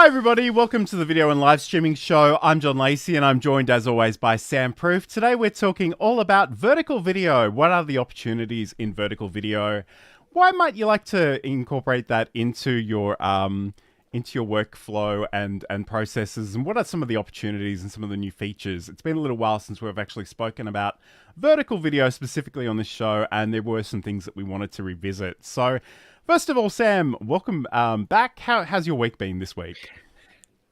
Hi everybody, welcome to the video and live streaming show. I'm John Lacey and I'm joined as always by Sam Proof. Today we're talking all about vertical video. What are the opportunities in vertical video? Why might you like to incorporate that into your workflow and processes? And what are some of the opportunities and some of the new features? It's been a little while since we've actually spoken about vertical video specifically on this show, and there were some things that we wanted to revisit. So first of all, Sam, welcome back. How's your week been this week?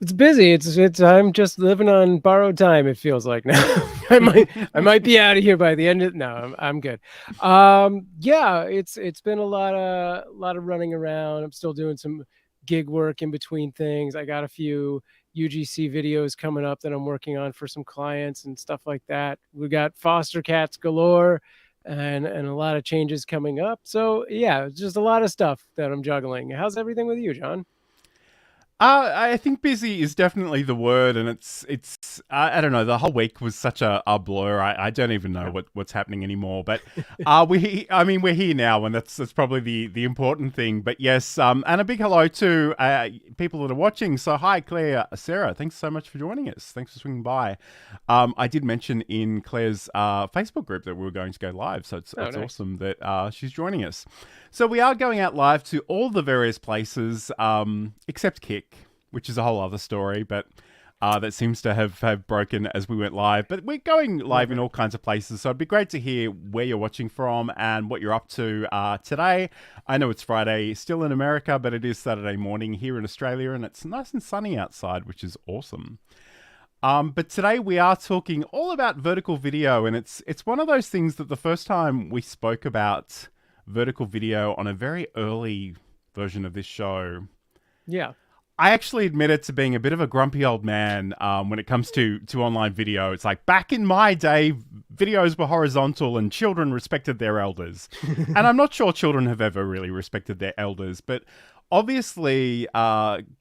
It's busy. It's I'm just living on borrowed time. It feels like now. I might be out of here by the end of no. I'm good. Yeah, it's been a lot of running around. I'm still doing some gig work in between things. I got a few UGC videos coming up that I'm working on for some clients and stuff like that. We got foster cats galore and a lot of changes coming up. So yeah, just a lot of stuff that I'm juggling. How's everything with you, John? I think busy is definitely the word, and it's I don't know. The whole week was such a blur. I don't even know what's happening anymore. But we're here now, and that's probably the important thing. But yes, and a big hello to people that are watching. So hi, Claire, Sarah. Thanks so much for joining us. Thanks for swinging by. I did mention in Claire's Facebook group that we were going to go live, so it's Nice. awesome that she's joining us. So we are going out live to all the various places, except Kick, which is a whole other story, but that seems to have broken as we went live. But we're going live in all kinds of places, so it'd be great to hear where you're watching from and what you're up to today. I know it's Friday, still in America, but it is Saturday morning here in Australia, and it's nice and sunny outside, which is awesome. But today we are talking all about vertical video, and it's one of those things that the first time we spoke about vertical video on a very early version of this show, Yeah. I actually admitted to being a bit of a grumpy old man when it comes to online video. It's like, back in my day, videos were horizontal and children respected their elders. And I'm not sure children have ever really respected their elders, but obviously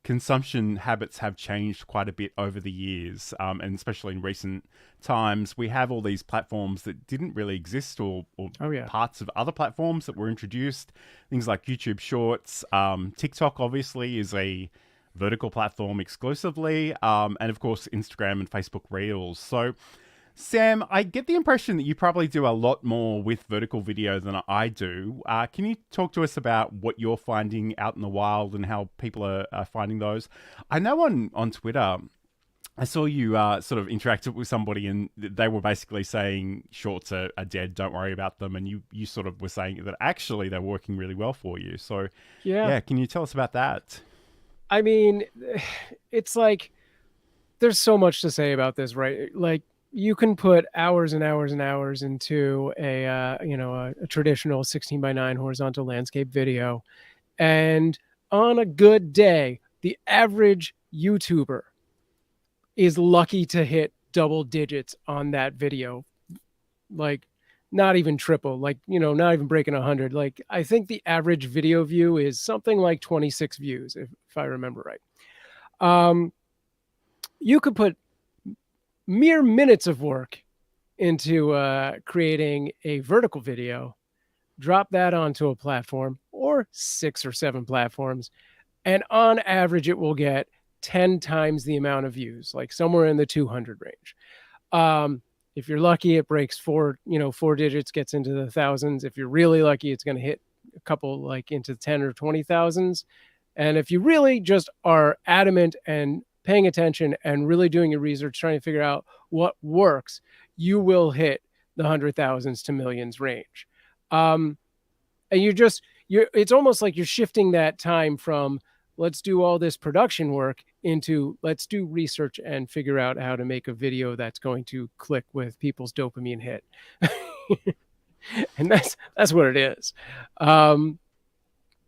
consumption habits have changed quite a bit over the years, and especially in recent times. We have all these platforms that didn't really exist, or parts of other platforms that were introduced. Things like YouTube Shorts. TikTok obviously is a vertical platform exclusively, and of course Instagram and Facebook Reels. So Sam, I get the impression that you probably do a lot more with vertical video than I do. Can you talk to us about what you're finding out in the wild and how people are finding those? I know on Twitter, I saw you sort of interacted with somebody and they were basically saying shorts are dead, don't worry about them. And you sort of were saying that actually they're working really well for you. So yeah, can you tell us about that? I mean, it's like there's so much to say about this, right? Like you can put hours and hours and hours into a traditional 16:9 horizontal landscape video, and on a good day, the average YouTuber is lucky to hit double digits on that video, like not even triple, like not even breaking 100. Like I think the average video view is something like 26 views, if I remember right. You could put mere minutes of work into creating a vertical video, drop that onto a platform or 6 or 7 platforms, and on average it will get 10 times the amount of views, like somewhere in the 200 range. If you're lucky, it breaks 4 digits, gets into the thousands. If you're really lucky, it's going to hit a couple, like into 10 or 20 thousands. And if you really just are adamant and paying attention and really doing your research, trying to figure out what works, you will hit the 100,000s to millions range. And it's almost like you're shifting that time from let's do all this production work into let's do research and figure out how to make a video that's going to click with people's dopamine hit. And that's what it is.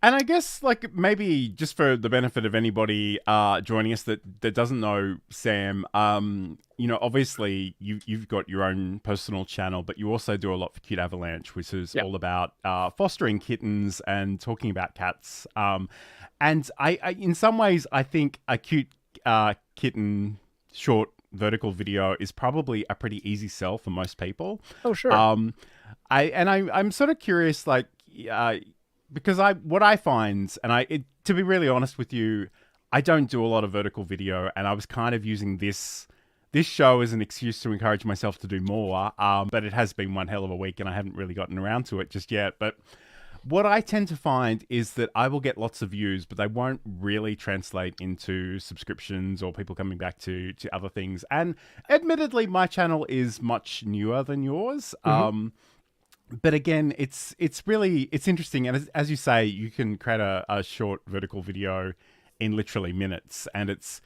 And I guess, like, maybe just for the benefit of anybody joining us that doesn't know Sam, obviously you've got your own personal channel, but you also do a lot for Cute Avalanche, which is all about fostering kittens and talking about cats. And I in some ways, I think a cute kitten short vertical video is probably a pretty easy sell for most people. Oh, sure. I'm sort of curious, like, because what I find, and to be really honest with you, I don't do a lot of vertical video, and I was kind of using this show as an excuse to encourage myself to do more. But it has been one hell of a week, and I haven't really gotten around to it just yet. But what I tend to find is that I will get lots of views, but they won't really translate into subscriptions or people coming back to other things. And admittedly, my channel is much newer than yours. But again, it's interesting. And as you say, you can create a short vertical video in literally minutes. And it's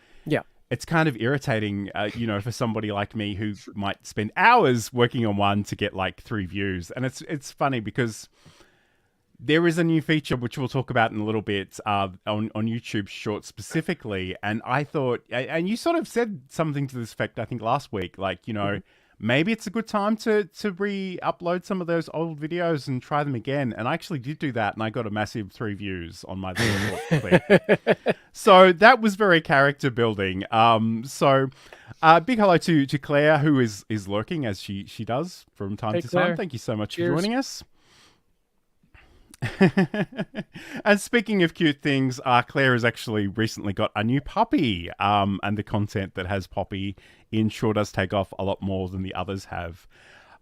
kind of irritating, for somebody like me who might spend hours working on one to get like 3 views. And it's funny because there is a new feature, which we'll talk about in a little bit, on YouTube Shorts specifically. And I thought, and you sort of said something to this effect, I think last week, like, maybe it's a good time to re-upload some of those old videos and try them again. And I actually did do that, and I got a massive 3 views on my little clip. So that was very character building. So big hello to Claire, who is lurking as she does from time to time. Thank you so much for joining us. And speaking of cute things, Claire has actually recently got a new puppy, and the content that has Poppy in sure does take off a lot more than the others have.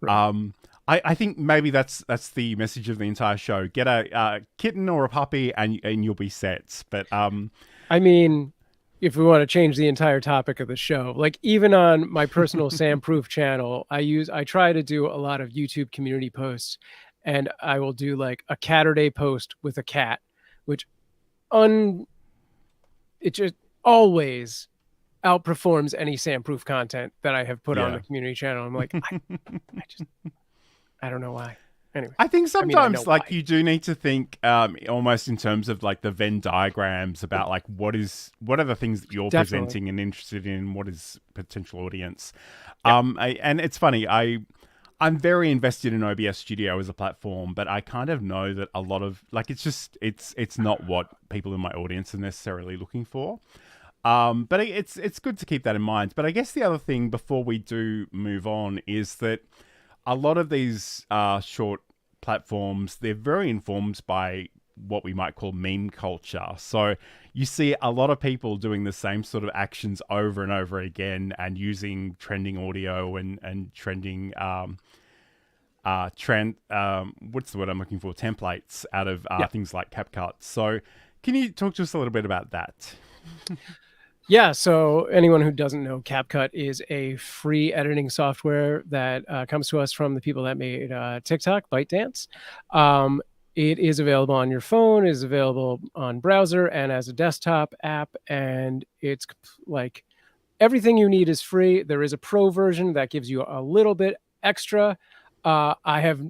Right. I think maybe that's the message of the entire show. Get a kitten or a puppy and you'll be set. But I mean, if we want to change the entire topic of the show, like even on my personal Sam Proof channel, I try to do a lot of YouTube community posts. And I will do like a cat or day post with a cat, which it just always outperforms any Sam-proof content that I have put on the community channel. I'm like, I don't know why. Anyway, I think sometimes you do need to think almost in terms of like the Venn diagrams about like what are the things that you're presenting and interested in, what is potential audience. And it's funny, I'm very invested in OBS Studio as a platform, but I kind of know that a lot of it's not what people in my audience are necessarily looking for. But it's good to keep that in mind. But I guess the other thing before we do move on is that a lot of these short platforms, they're very informed by what we might call meme culture. So you see a lot of people doing the same sort of actions over and over again and using trending audio and trending what's the word I'm looking for? Templates out of things like CapCut. So can you talk to us a little bit about that? Yeah, so anyone who doesn't know, CapCut is a free editing software that comes to us from the people that made TikTok, ByteDance. It is available on your phone, is available on browser and as a desktop app, and it's like everything you need is free. There is a pro version that gives you a little bit extra. I have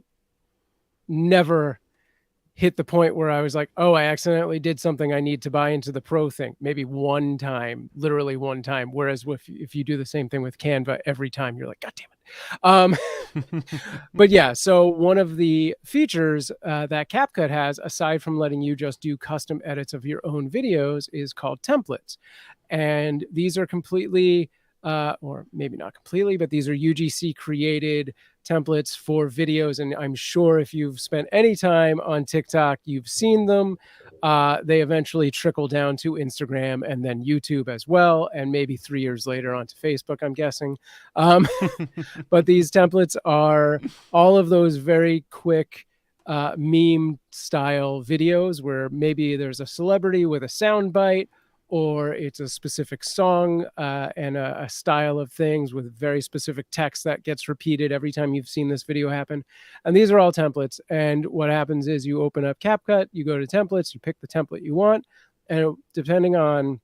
never hit the point where I was like, oh, I accidentally did something, I need to buy into the pro thing. Maybe one time, literally one time. Whereas if you do the same thing with Canva every time, you're like, God damn it. But yeah, so one of the features that CapCut has, aside from letting you just do custom edits of your own videos, is called templates. And these are completely, or maybe not completely, but these are UGC created templates for videos. And I'm sure if you've spent any time on TikTok, you've seen them. They eventually trickle down to Instagram and then YouTube as well. And maybe 3 years later onto Facebook, I'm guessing. But these templates are all of those very quick meme style videos where maybe there's a celebrity with a sound bite, or it's a specific song and a style of things with very specific text that gets repeated every time you've seen this video happen. And these are all templates. And what happens is you open up CapCut, you go to templates, you pick the template you want, and depending on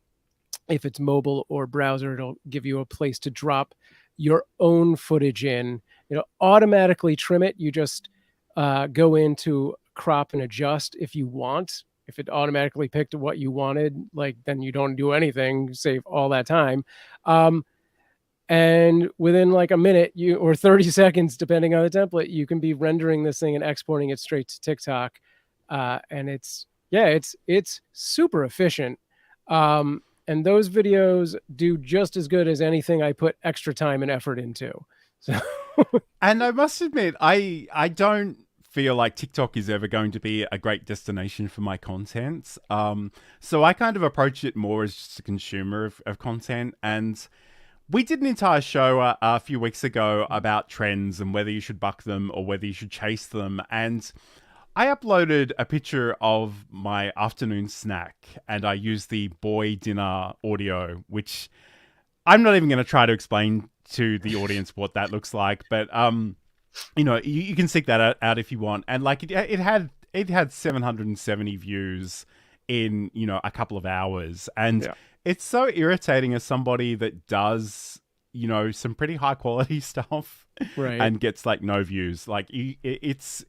if it's mobile or browser, it'll give you a place to drop your own footage in. It'll automatically trim it. You just go into crop and adjust if you want. If it automatically picked what you wanted, then you don't do anything, save all that time. And within like a minute or 30 seconds, depending on the template, you can be rendering this thing and exporting it straight to TikTok. And it's super efficient. And those videos do just as good as anything I put extra time and effort into. So, and I must admit, I don't feel like TikTok is ever going to be a great destination for my content. So I kind of approach it more as just a consumer of content. And we did an entire show a few weeks ago about trends and whether you should buck them or whether you should chase them. And I uploaded a picture of my afternoon snack, and I used the boy dinner audio, which I'm not even going to try to explain to the audience what that looks like, but you know, you can seek that out if you want. And like it had 770 views in, you know, a couple of hours, and it's so irritating as somebody that does, you know, some pretty high quality stuff, Right. and gets like no views. Like it's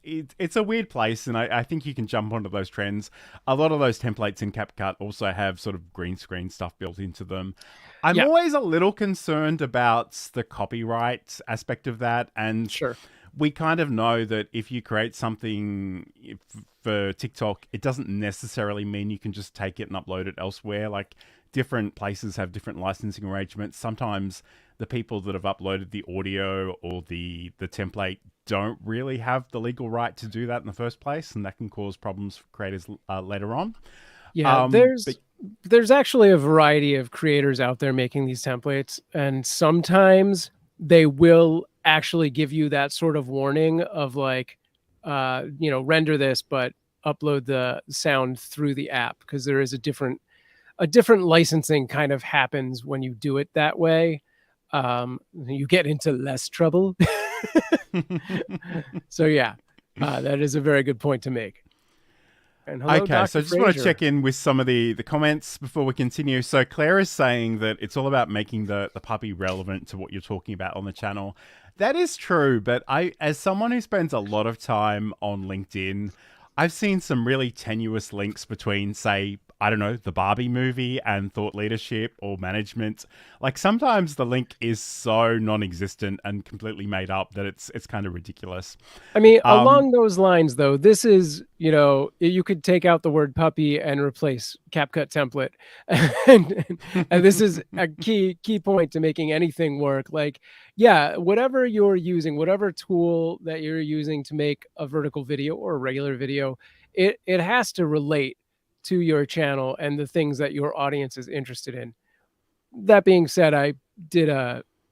a weird place, and I think you can jump onto those trends. A lot of those templates in CapCut also have sort of green screen stuff built into them. I'm always a little concerned about the copyright aspect of that, and Sure. we kind of know that if you create something for TikTok, it doesn't necessarily mean you can just take it and upload it elsewhere. Like, different places have different licensing arrangements. Sometimes the people that have uploaded the audio or the template don't really have the legal right to do that in the first place, and that can cause problems for creators later on. Yeah, there's actually a variety of creators out there making these templates, and sometimes they will actually give you that sort of warning of like, you know, render this, but upload the sound through the app, because there is a different licensing kind of happens when you do it that way. You get into less trouble. So yeah, that is a very good point to make. And hello, Okay, Dr. so I just want to Fraser. check in with some of the comments before we continue. So Claire is saying that it's all about making the puppy relevant to what you're talking about on the channel. That is true, but as someone who spends a lot of time on LinkedIn, I've seen some really tenuous links between, say, I don't know, the Barbie movie and thought leadership or management. Like, sometimes the link is so non-existent and completely made up that it's kind of ridiculous. I mean, along those lines, though, this is, you know, you could take out the word puppy and replace CapCut template. and this is a key point to making anything work. Like, yeah, whatever you're using, whatever tool that you're using to make a vertical video or a regular video, it has to relate to your channel and the things that your audience is interested in. That being said, I did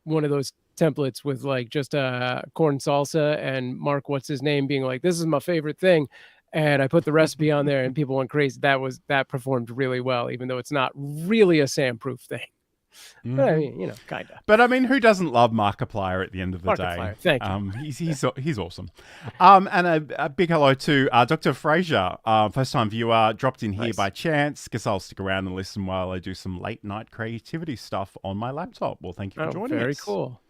one of those templates with like just a corn salsa and Mark, what's his name, being like, this is my favorite thing. And I put the recipe on there and people went crazy. That performed really well, even though it's not really a Sam-proof thing. But I mean, you know, kind of. But I mean, who doesn't love Markiplier at the end of the day? Thank you. He's awesome. And a big hello to Dr. Fraser, first time viewer, dropped in here by chance. Guess I'll stick around and listen while I do some late night creativity stuff on my laptop. Well, thank you for joining us. Very cool.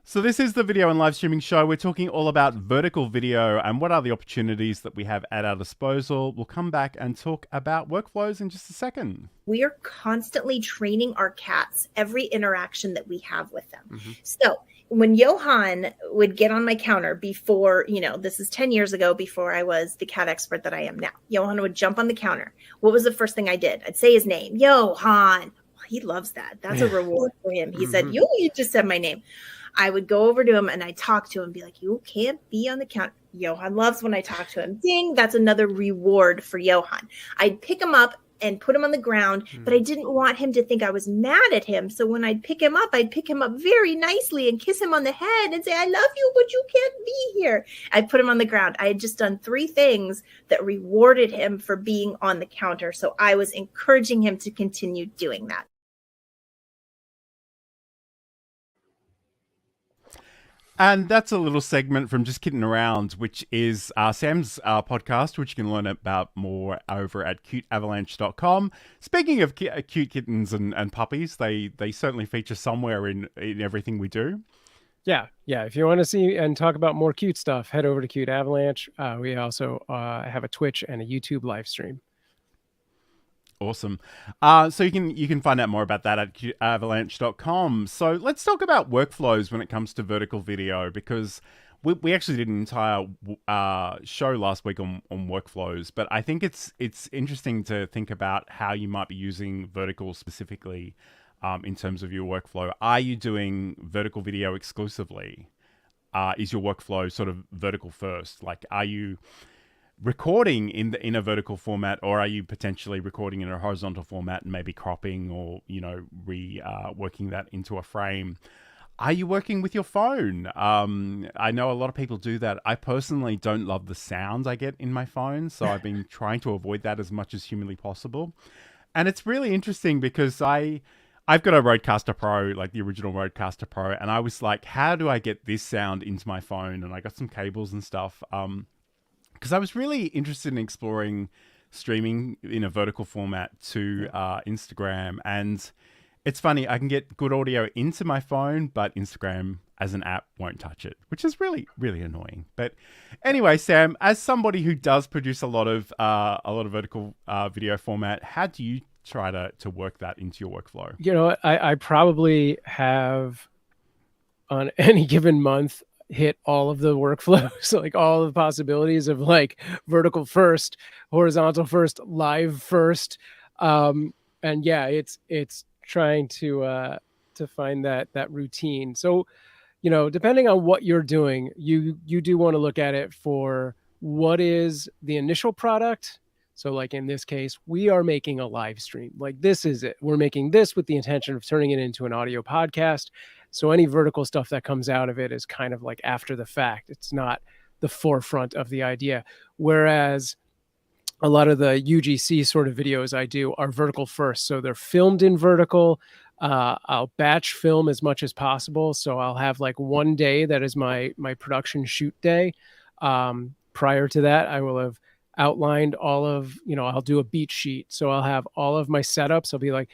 So this is the video and live streaming show. We're talking all about vertical video and what are the opportunities that we have at our disposal. We'll come back and talk about workflows in just a second. We are constantly training our cats every interaction that we have with them. So when Johan would get on my counter before, you know, this is 10 years ago, before I was the cat expert that I am now, Johan would jump on the counter. What was the first thing I did? I'd say his name, Johan. He loves that. That's a reward for him. He said, you just said my name. I would go over to him and I'd talk to him and be like, you can't be on the counter. Johan loves when I talk to him. Ding, that's another reward for Johan. I'd pick him up and put him on the ground, but I didn't want him to think I was mad at him. So when I'd pick him up very nicely and kiss him on the head and say, I love you, but you can't be here. I'd put him on the ground. I had just done 3 things that rewarded him for being on the counter. So I was encouraging him to continue doing that. And that's a little segment from Just Kidding Around, which is Sam's podcast, which you can learn about more over at cuteavalanche.com. Speaking of cute kittens and puppies, they certainly feature somewhere in everything we do. Yeah. If you want to see and talk about more cute stuff, head over to Cute Avalanche. We also have a Twitch and a YouTube live stream. Awesome. So you can find out more about that at avalanche.com. So let's talk about workflows when it comes to vertical video, because we actually did an entire show last week on workflows, but I think it's interesting to think about how you might be using vertical specifically in terms of your workflow. Are you doing vertical video exclusively? is your workflow sort of vertical first? Like, are you recording in a vertical format, or are you potentially recording in a horizontal format and maybe cropping or, you know, working that into a frame? Are you working with your phone? I know a lot of people do that. I personally don't love the sound I get in my phone, so I've been trying to avoid that as much as humanly possible. And it's really interesting because I've got a Rodecaster Pro, like the original Rodecaster Pro, and I was like, how do I get this sound into my phone? And I got some cables and stuff. Because I was really interested in exploring streaming in a vertical format to Instagram. And it's funny, I can get good audio into my phone, but Instagram as an app won't touch it, which is really, really annoying. But anyway, Sam, as somebody who does produce a lot of vertical video format, how do you try to work that into your workflow? You know, I probably have on any given month hit all of the workflows, like all of the possibilities of like vertical first, horizontal first, live first. And yeah, it's trying to find that routine. So, you know, depending on what you're doing, you do want to look at it for what is the initial product. So like in this case, we are making a live stream. Like this is it. We're making this with the intention of turning it into an audio podcast. So any vertical stuff that comes out of it is kind of like after the fact. It's not the forefront of the idea. Whereas a lot of the UGC sort of videos I do are vertical first. So they're filmed in vertical. I'll batch film as much as possible. So I'll have like one day that is my production shoot day. Prior to that, I will have outlined all of, you know, I'll do a beat sheet. So I'll have all of my setups. I'll be like,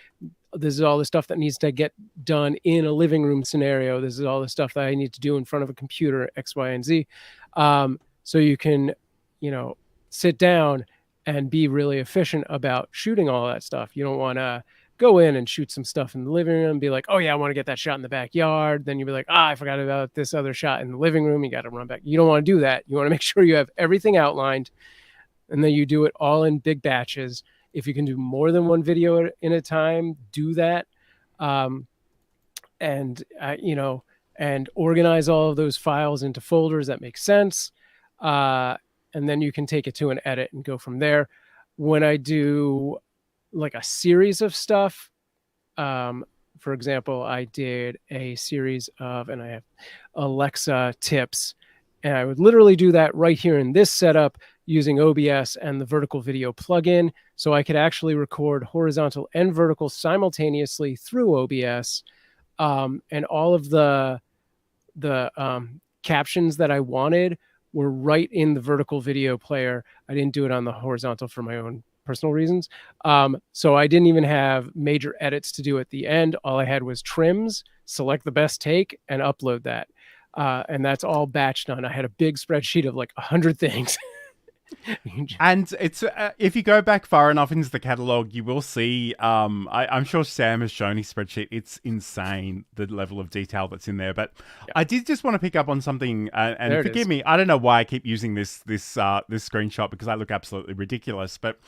this is all the stuff that needs to get done in a living room scenario. This is all the stuff that I need to do in front of a computer, X, Y, and Z. So you can, you know, sit down and be really efficient about shooting all that stuff. You don't want to go in and shoot some stuff in the living room and be like, oh yeah, I want to get that shot in the backyard. Then you'll be like, I forgot about this other shot in the living room. You got to run back. You don't want to do that. You want to make sure you have everything outlined, and then you do it all in big batches. If you can do more than one video in a time, do that. You know, and organize all of those files into folders that make sense. And then you can take it to an edit and go from there. When I do like a series of stuff, for example, I did a series of, and I have Alexa tips, and I would literally do that right here in this setup using OBS and the vertical video plugin. So I could actually record horizontal and vertical simultaneously through OBS. And all of the captions that I wanted were right in the vertical video player. I didn't do it on the horizontal for my own personal reasons. So I didn't even have major edits to do at the end. All I had was trims, select the best take, and upload that. And that's all batched on. I had a big spreadsheet of like 100 things. And it's if you go back far enough into the catalog, you will see. I'm sure Sam has shown his spreadsheet. It's insane the level of detail that's in there. But yeah. I did just want to pick up on something, and forgive me. I don't know why I keep using this screenshot because I look absolutely ridiculous. But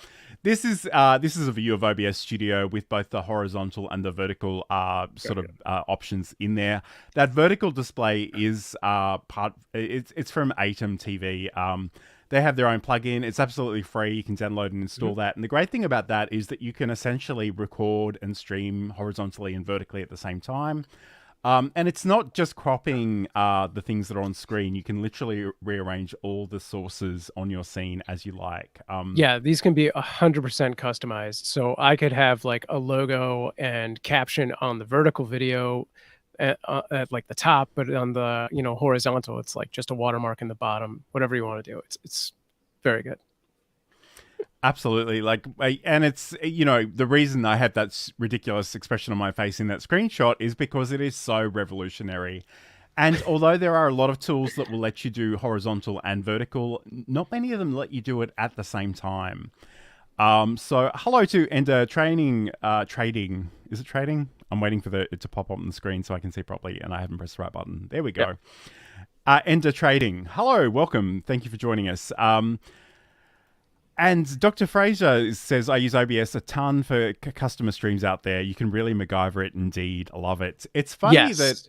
this is a view of OBS Studio with both the horizontal and the vertical options in there. That vertical display is it's from Atom TV. They have their own plugin. It's absolutely free. You can download and install that. And the great thing about that is that you can essentially record and stream horizontally and vertically at the same time. And it's not just cropping the things that are on screen. You can literally rearrange all the sources on your scene as you like. Yeah, these can be 100% customized. So I could have like a logo and caption on the vertical video at like the top, but on the horizontal, it's like just a watermark in the bottom. Whatever you want to do, it's very good. Absolutely. And it's, the reason I had that ridiculous expression on my face in that screenshot is because it is so revolutionary. And although there are a lot of tools that will let you do horizontal and vertical, not many of them let you do it at the same time. So hello to Ender Trading. Is it trading? I'm waiting for it to pop up on the screen so I can see properly, and I haven't pressed the right button. There we go. Yep. Ender Trading. Hello, welcome. Thank you for joining us. And Dr. Fraser says, I use OBS a ton for customer streams out there. You can really MacGyver it indeed. I love it. It's funny that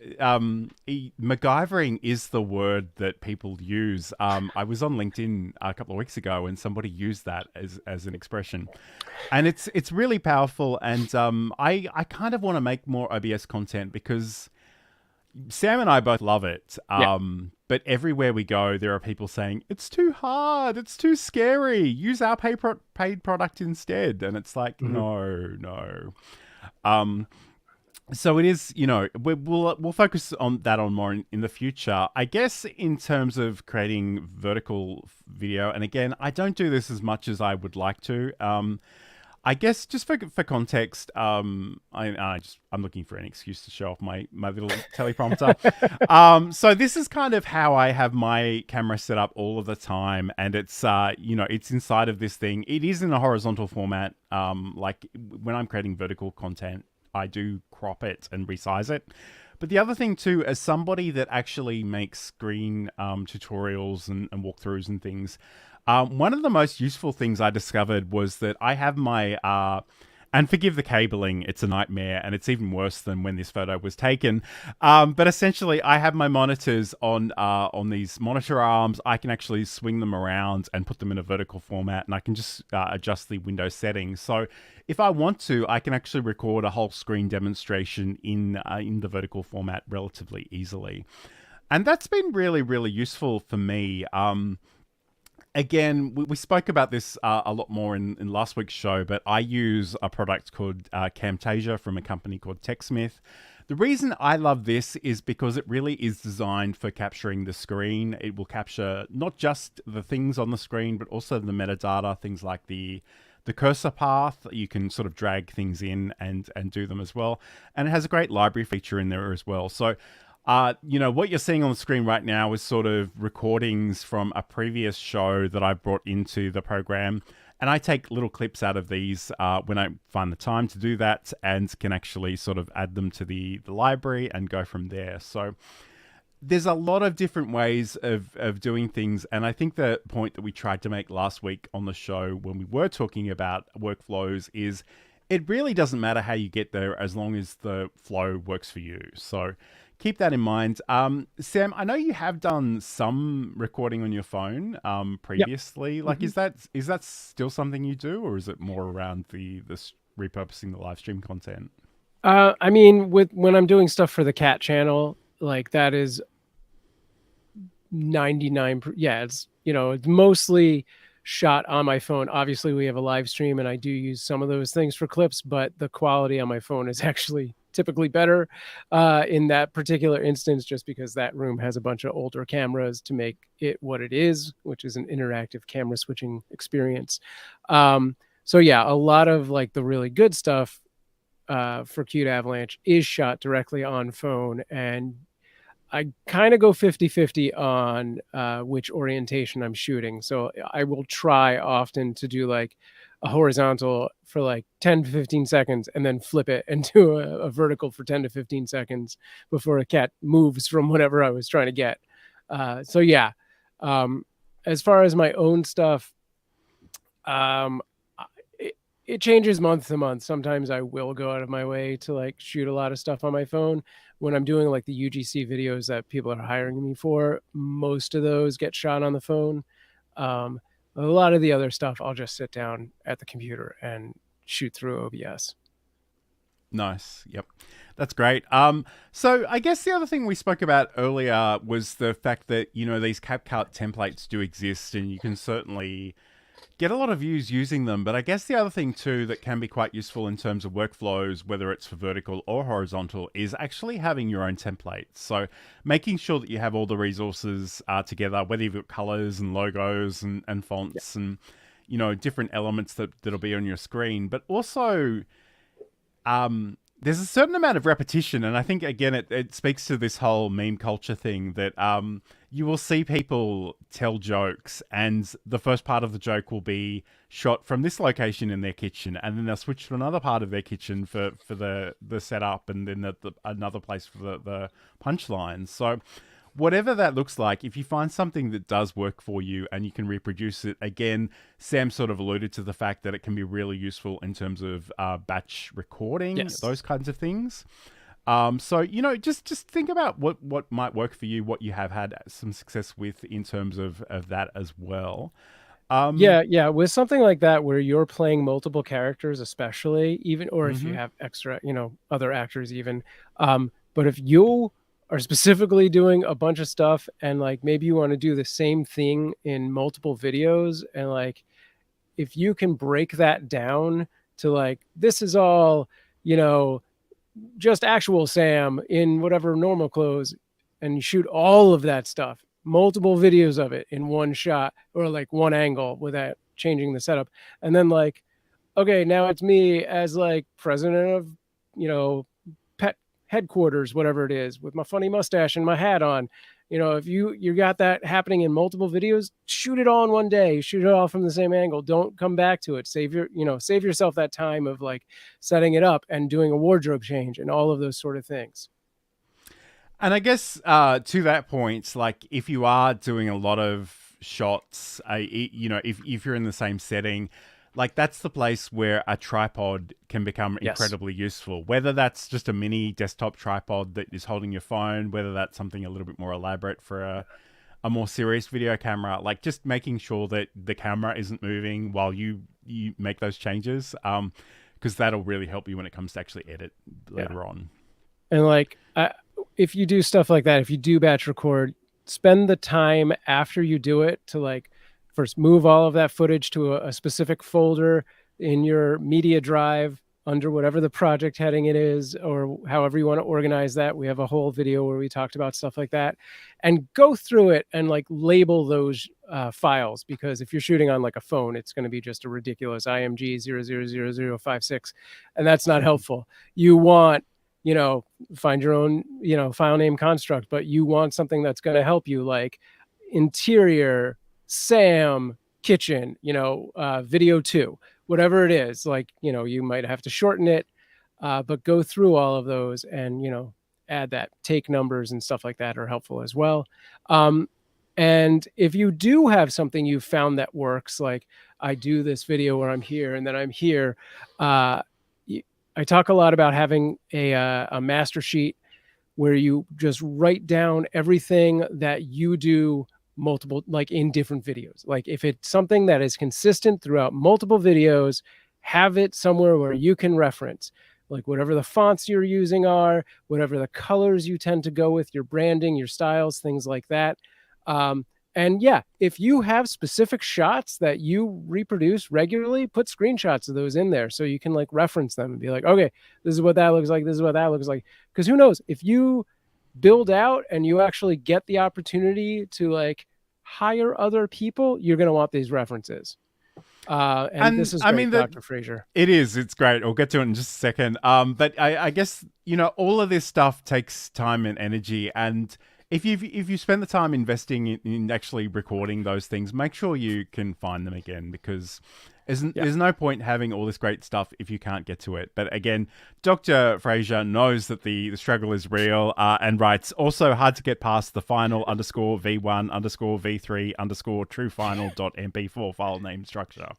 MacGyvering is the word that people use. I was on LinkedIn a couple of weeks ago and somebody used that as an expression. And it's really powerful. And I kind of want to make more OBS content because Sam and I both love it. But everywhere we go, there are people saying, it's too hard. It's too scary. Use our paid product instead. And it's like, no. So it is, we'll focus on that more in the future. I guess in terms of creating vertical video, and again, I don't do this as much as I would like to. I guess just for context, I'm looking for an excuse to show off my little teleprompter. So this is kind of how I have my camera set up all of the time, and it's it's inside of this thing. It is in a horizontal format. Like when I'm creating vertical content, I do crop it and resize it. But the other thing too, as somebody that actually makes screen tutorials and walkthroughs and things. One of the most useful things I discovered was that I have my, and forgive the cabling, it's a nightmare, and it's even worse than when this photo was taken. But essentially, I have my monitors on these monitor arms. I can actually swing them around and put them in a vertical format, and I can just adjust the window settings. So if I want to, I can actually record a whole screen demonstration in the vertical format relatively easily. And that's been really, really useful for me. Again, we spoke about this a lot more in last week's show, but I use a product called Camtasia from a company called TechSmith. The reason I love this is because it really is designed for capturing the screen. It will capture not just the things on the screen, but also the metadata, things like the cursor path. You can sort of drag things in and do them as well. And it has a great library feature in there as well. So what you're seeing on the screen right now is sort of recordings from a previous show that I brought into the program. And I take little clips out of these when I find the time to do that and can actually sort of add them to the library and go from there. So there's a lot of different ways of doing things. And I think the point that we tried to make last week on the show when we were talking about workflows is it really doesn't matter how you get there as long as the flow works for you. So keep that in mind. Sam, I know you have done some recording on your phone previously. Yep. Like, is that still something you do, or is it more around the repurposing the live stream content? I mean, when I'm doing stuff for the cat channel, like that is 99. Yeah, it's mostly shot on my phone. Obviously, we have a live stream, and I do use some of those things for clips, but the quality on my phone is actually typically better in that particular instance, just because that room has a bunch of older cameras to make it what it is, which is an interactive camera switching experience. So yeah, a lot of like the really good stuff for Cute Avalanche is shot directly on phone, and I kind of go 50-50 on which orientation I'm shooting. So I will try often to do like a horizontal for like 10 to 15 seconds and then flip it and do a vertical for 10 to 15 seconds before a cat moves from whatever I was trying to get. So yeah, as far as my own stuff, it changes month to month. Sometimes I will go out of my way to like shoot a lot of stuff on my phone. When I'm doing like the UGC videos that people are hiring me for, most of those get shot on the phone. A lot of the other stuff, I'll just sit down at the computer and shoot through OBS. Nice. Yep. That's great. So I guess the other thing we spoke about earlier was the fact that, these CapCut templates do exist and you can certainly get a lot of views using them. But I guess the other thing too that can be quite useful in terms of workflows, whether it's for vertical or horizontal, is actually having your own templates. So making sure that you have all the resources together, whether you've got colors and logos and fonts and, different elements that'll be on your screen. But also, there's a certain amount of repetition. And I think, again, it speaks to this whole meme culture thing that you will see people tell jokes and the first part of the joke will be shot from this location in their kitchen, and then they'll switch to another part of their kitchen for the setup, and then another place for the punchline. So whatever that looks like, if you find something that does work for you and you can reproduce it, again, Sam sort of alluded to the fact that it can be really useful in terms of batch recording, those kinds of things. So, you know, just think about what might work for you, what you have had some success with in terms of that as well. Yeah. With something like that, where you're playing multiple characters, especially even, or if you have extra, you know, other actors even. But if you are specifically doing a bunch of stuff and like maybe you want to do the same thing in multiple videos, and like if you can break that down to like, this is all, you know, just actual Sam in whatever normal clothes, and you shoot all of that stuff, multiple videos of it in one shot or like one angle without changing the setup. And then like, okay, now it's me as like president of, you know, pet headquarters, whatever it is, with my funny mustache and my hat on. You know, if you got that happening in multiple videos, shoot it all in one day, shoot it all from the same angle. Don't come back to it. Save yourself that time of like setting it up and doing a wardrobe change and all of those sort of things. And I guess to that point, like if you are doing a lot of shots, you know, if you're in the same setting, like that's the place where a tripod can become incredibly useful. Whether that's just a mini desktop tripod that is holding your phone, whether that's something a little bit more elaborate for a more serious video camera, like just making sure that the camera isn't moving while you make those changes, because that'll really help you when it comes to actually edit later on. And like, if you do stuff like that, if you do batch record, spend the time after you do it to like first move all of that footage to a specific folder in your media drive under whatever the project heading it is, or however you want to organize that. We have a whole video where we talked about stuff like that, and go through it and like label those files, because if you're shooting on like a phone, it's going to be just a ridiculous IMG 000056, and that's not helpful. You want, you know, find your own, you know, file name construct, but you want something that's going to help you, like interior Sam kitchen, you know, video 2, whatever it is. Like, you know, you might have to shorten it, but go through all of those and, you know, add that. Take numbers and stuff like that are helpful as well. And if you do have something you've found that works, like I do this video where I'm here and then I'm here, I talk a lot about having a master sheet where you just write down everything that you do multiple, like in different videos. Like if it's something that is consistent throughout multiple videos, have it somewhere where you can reference, like whatever the fonts you're using are, whatever the colors you tend to go with, your branding, your styles, things like that. And yeah, if you have specific shots that you reproduce regularly, put screenshots of those in there so you can like reference them and be like, okay, this is what that looks like. This is what that looks like. Because who knows, if you build out and you actually get the opportunity to like hire other people, you're going to want these references. And this is great, I mean, Dr. Fraser. It is. It's great. We'll get to it in just a second. But I guess, you know, all of this stuff takes time and energy. And if you spend the time investing in actually recording those things, make sure you can find them again, because there's no point having all this great stuff if you can't get to it. But again, Dr. Fraser knows that the struggle is real, and writes, also hard to get past the final_v1_v3_truefinal.mp4 file name structure,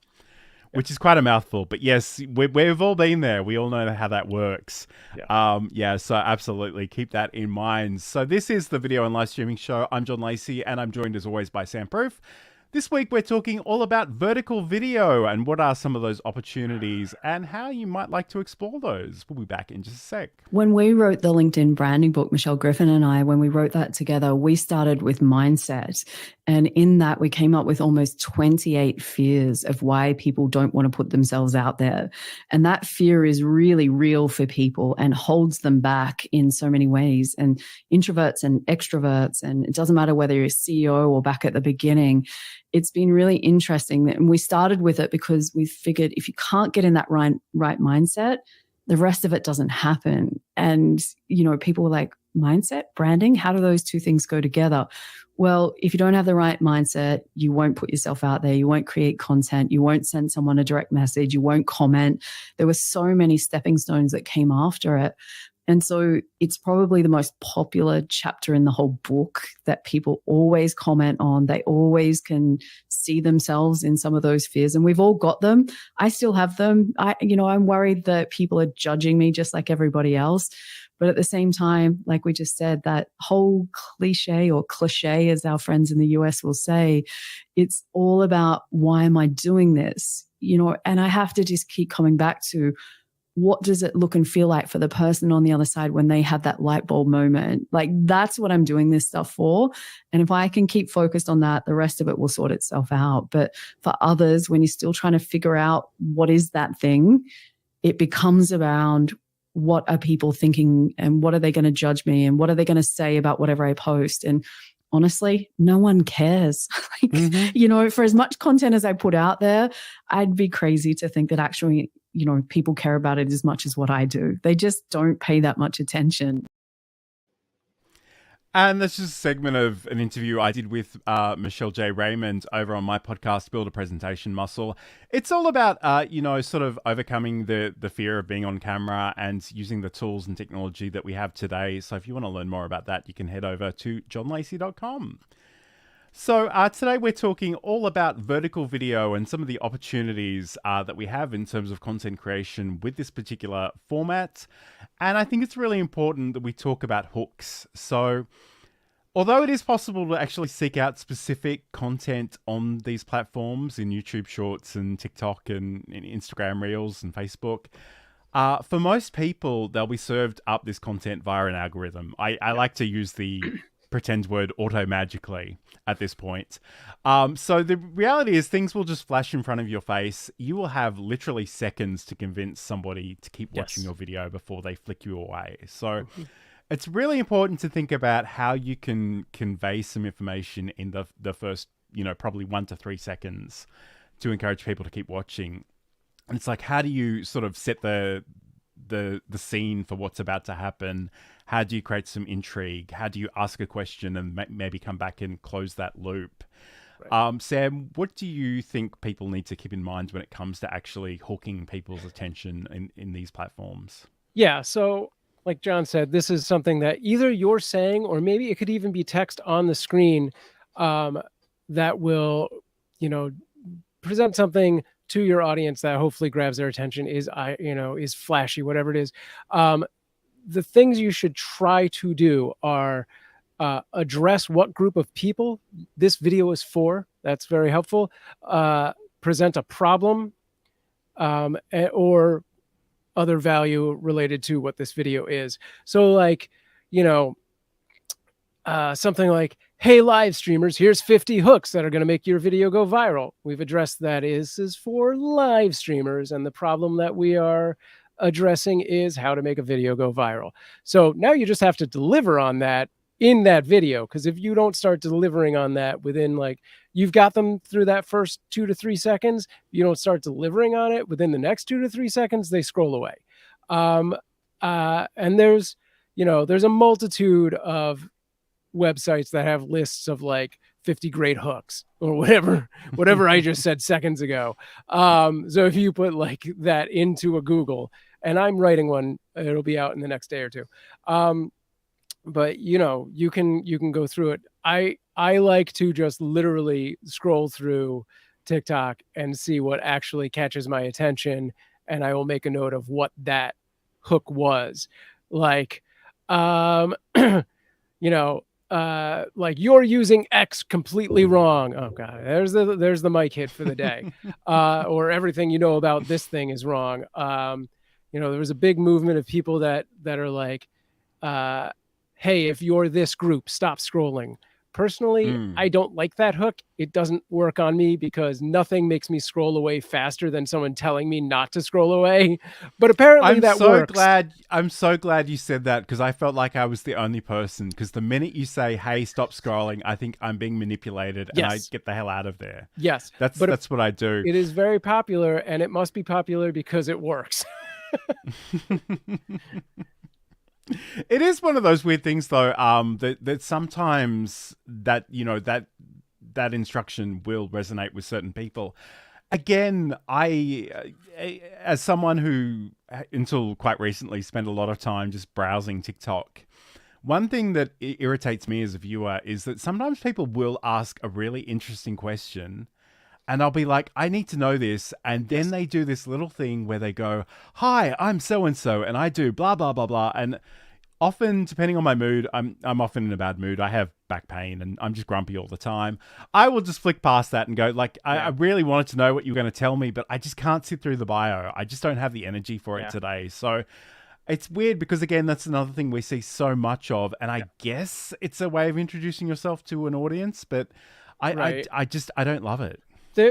which is quite a mouthful. But yes, we've all been there. We all know how that works. So absolutely keep that in mind. So this is the Video and Live Streaming Show. I'm John Lacey, and I'm joined as always by Sam Proof. This week, we're talking all about vertical video and what are some of those opportunities and how you might like to explore those. We'll be back in just a sec. When we wrote the LinkedIn branding book, Michelle Griffin and I, when we wrote that together, we started with mindset. And in that, we came up with almost 28 fears of why people don't want to put themselves out there. And that fear is really real for people and holds them back in so many ways. And introverts and extroverts, and it doesn't matter whether you're a CEO or back at the beginning, it's been really interesting. And we started with it because we figured if you can't get in that right mindset, the rest of it doesn't happen. And, you know, people were like, mindset, branding, how do those two things go together? Well, if you don't have the right mindset, you won't put yourself out there. You won't create content. You won't send someone a direct message. You won't comment. There were so many stepping stones that came after it. And so it's probably the most popular chapter in the whole book that people always comment on. They always can see themselves in some of those fears, and we've all got them. I still have them. I'm worried that people are judging me just like everybody else. But at the same time, like we just said, that whole cliche, as our friends in the US will say, it's all about, why am I doing this? And I have to just keep coming back to, what does it look and feel like for the person on the other side when they have that light bulb moment? Like, that's what I'm doing this stuff for. And if I can keep focused on that, the rest of it will sort itself out. But for others, when you're still trying to figure out what is that thing, it becomes around, what are people thinking and what are they going to judge me and what are they going to say about whatever I post? And honestly, no one cares. For as much content as I put out there, I'd be crazy to think that actually, people care about it as much as what I do. They just don't pay that much attention. And that's just a segment of an interview I did with Michelle J. Raymond over on my podcast, Build a Presentation Muscle. It's all about, sort of overcoming the fear of being on camera and using the tools and technology that we have today. So if you want to learn more about that, you can head over to johnlacey.com. So today we're talking all about vertical video and some of the opportunities that we have in terms of content creation with this particular format. And I think it's really important that we talk about hooks. So although it is possible to actually seek out specific content on these platforms in YouTube Shorts and TikTok and Instagram Reels and Facebook, for most people, they'll be served up this content via an algorithm. I like to use the pretend word auto-magically at this point. So the reality is things will just flash in front of your face. You will have literally seconds to convince somebody to keep watching your video before they flick you away. So it's really important to think about how you can convey some information in the first, probably 1 to 3 seconds to encourage people to keep watching. And it's like, how do you sort of set the scene for what's about to happen? How do you create some intrigue? How do you ask a question and maybe come back and close that loop? Right. Sam, what do you think people need to keep in mind when it comes to actually hooking people's attention in these platforms? Yeah, so like John said, this is something that either you're saying, or maybe it could even be text on the screen that will, present something to your audience that hopefully grabs their attention, is flashy, whatever it is. The things you should try to do are address what group of people this video is for. That's very helpful. Present a problem or other value related to what this video is. So like, something like, hey, live streamers, here's 50 hooks that are going to make your video go viral. We've addressed that is for live streamers. And the problem that we are addressing is how to make a video go viral. So now you just have to deliver on that in that video. Because if you don't start delivering on that within, like, you've got them through that first 2 to 3 seconds, you don't start delivering on it within the next 2 to 3 seconds, they scroll away. And there's a multitude of websites that have lists of like 50 great hooks or whatever I just said seconds ago. So if you put like that into a Google, and I'm writing one, it'll be out in the next day or two. But you can go through it. I like to just literally scroll through TikTok and see what actually catches my attention, and I will make a note of what that hook was. Like, like, you're using X completely wrong. Oh God, there's the mic hit for the day. Or everything about this thing is wrong. There was a big movement of people that are like, hey, if you're this group, stop scrolling. Personally, I don't like that hook. It doesn't work on me because nothing makes me scroll away faster than someone telling me not to scroll away. But apparently that works. I'm so glad you said that, because I felt like I was the only person. Because the minute you say, hey, stop scrolling, I think I'm being manipulated and I get the hell out of there. Yes. That's what I do. It is very popular, and it must be popular because it works. It is one of those weird things, though, that sometimes that instruction will resonate with certain people. Again, I, as someone who until quite recently, spent a lot of time just browsing TikTok. One thing that irritates me as a viewer is that sometimes people will ask a really interesting question and I'll be like, I need to know this. And then they do this little thing where they go, hi, I'm so-and-so, and I do blah, blah, blah, blah. And often, depending on my mood, I'm often in a bad mood. I have back pain and I'm just grumpy all the time. I will just flick past that and go, like, I really wanted to know what you were going to tell me, but I just can't sit through the bio. I just don't have the energy for it today. So it's weird because, again, that's another thing we see so much of. And I guess it's a way of introducing yourself to an audience, but I don't love it.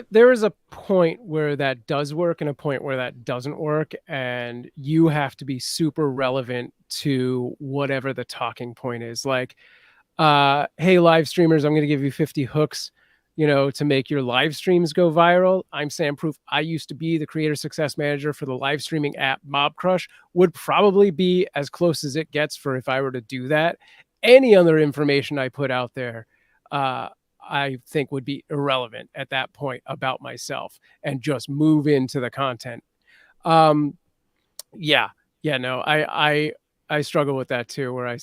There is a point where that does work and a point where that doesn't work. And you have to be super relevant to whatever the talking point is. Like, hey, live streamers, I'm going to give you 50 hooks, to make your live streams go viral. I'm Sam Proof. I used to be the creator success manager for the live streaming app Mob Crush. Would probably be as close as it gets for if I were to do that. Any other information I put out there, I think would be irrelevant at that point about myself and just move into the content. I struggle with that too, where I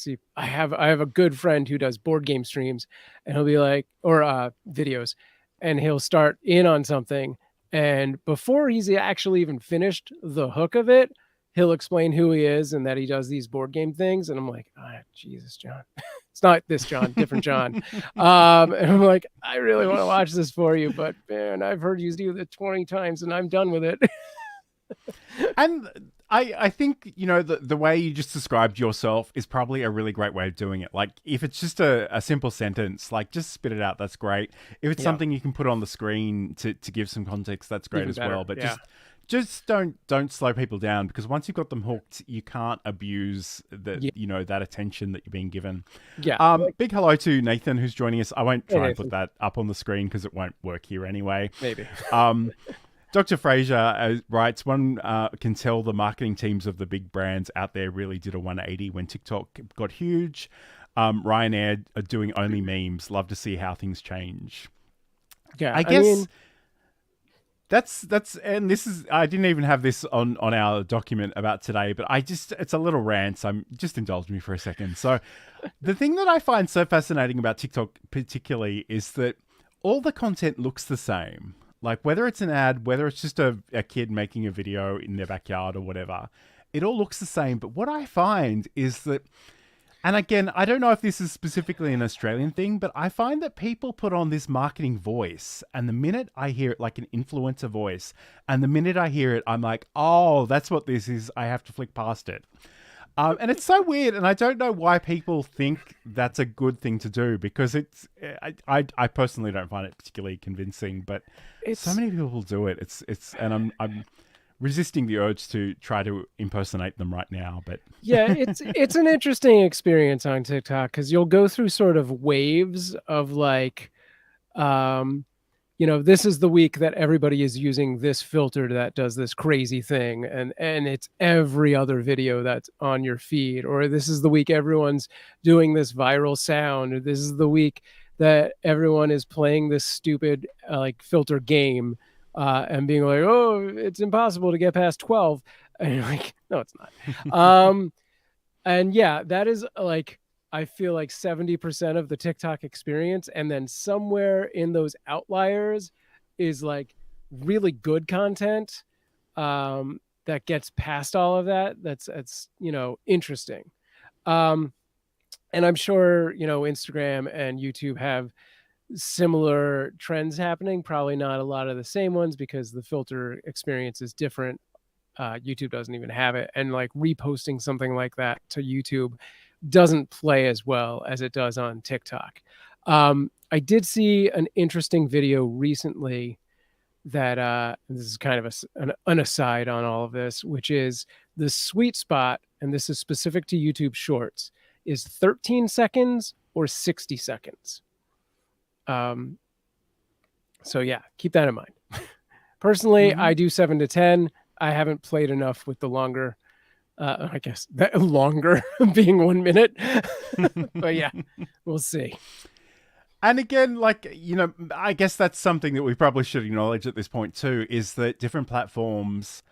have a good friend who does board game streams and he'll be like, or videos, and he'll start in on something. And before he's actually even finished the hook of it, he'll explain who he is and that he does these board game things. And I'm like, Jesus, John. It's not this John, different John. And I'm like, I really want to watch this for you, but man, I've heard you do it 20 times and I'm done with it. And I think, the way you just described yourself is probably a really great way of doing it. Like, if it's just a simple sentence, like, just spit it out, that's great. If it's something you can put on the screen to give some context, that's great as well. But just don't slow people down, because once you've got them hooked, you can't abuse that attention that you're being given. Big hello to Nathan, who's joining us. I won't try and put that up on the screen because it won't work here anyway. Maybe. Dr. Fraser writes, one can tell the marketing teams of the big brands out there really did a 180 when TikTok got huge. Ryanair are doing only memes. Love to see how things change. Yeah, I guess that's and this is, I didn't even have this on our document about today, but it's a little rant, so just indulge me for a second. So the thing that I find so fascinating about TikTok particularly is that all the content looks the same. Like, whether it's an ad, whether it's just a kid making a video in their backyard or whatever, it all looks the same. But what I find is that, and again, I don't know if this is specifically an Australian thing, but I find that people put on this marketing voice, and the minute I hear it, like an influencer voice, and the minute I hear it, I'm like, oh, that's what this is. I have to flick past it. And it's so weird, and I don't know why people think that's a good thing to do, because I personally don't find it particularly convincing, but so many people do it. And I'm resisting the urge to try to impersonate them right now, but it's an interesting experience on TikTok, because you'll go through sort of waves of like, this is the week that everybody is using this filter that does this crazy thing, and it's every other video that's on your feed. Or this is the week everyone's doing this viral sound. Or this is the week that everyone is playing this stupid like filter game and being like, oh, it's impossible to get past 12. And you're like, no, it's not. And yeah, that is like, I feel like 70% of the TikTok experience. And then somewhere in those outliers is like really good content that gets past all of that. That's interesting. And I'm sure, Instagram and YouTube have similar trends happening, probably not a lot of the same ones because the filter experience is different. YouTube doesn't even have it. And like reposting something like that to YouTube doesn't play as well as it does on TikTok. I did see an interesting video recently that this is kind of an aside on all of this, which is the sweet spot, and this is specific to YouTube Shorts, is 13 seconds or 60 seconds. So yeah, keep that in mind. Personally, I do 7 to 10. I haven't played enough with the longer. I guess that longer being 1 minute, but yeah, we'll see. And again, like, I guess that's something that we probably should acknowledge at this point too, is that different platforms,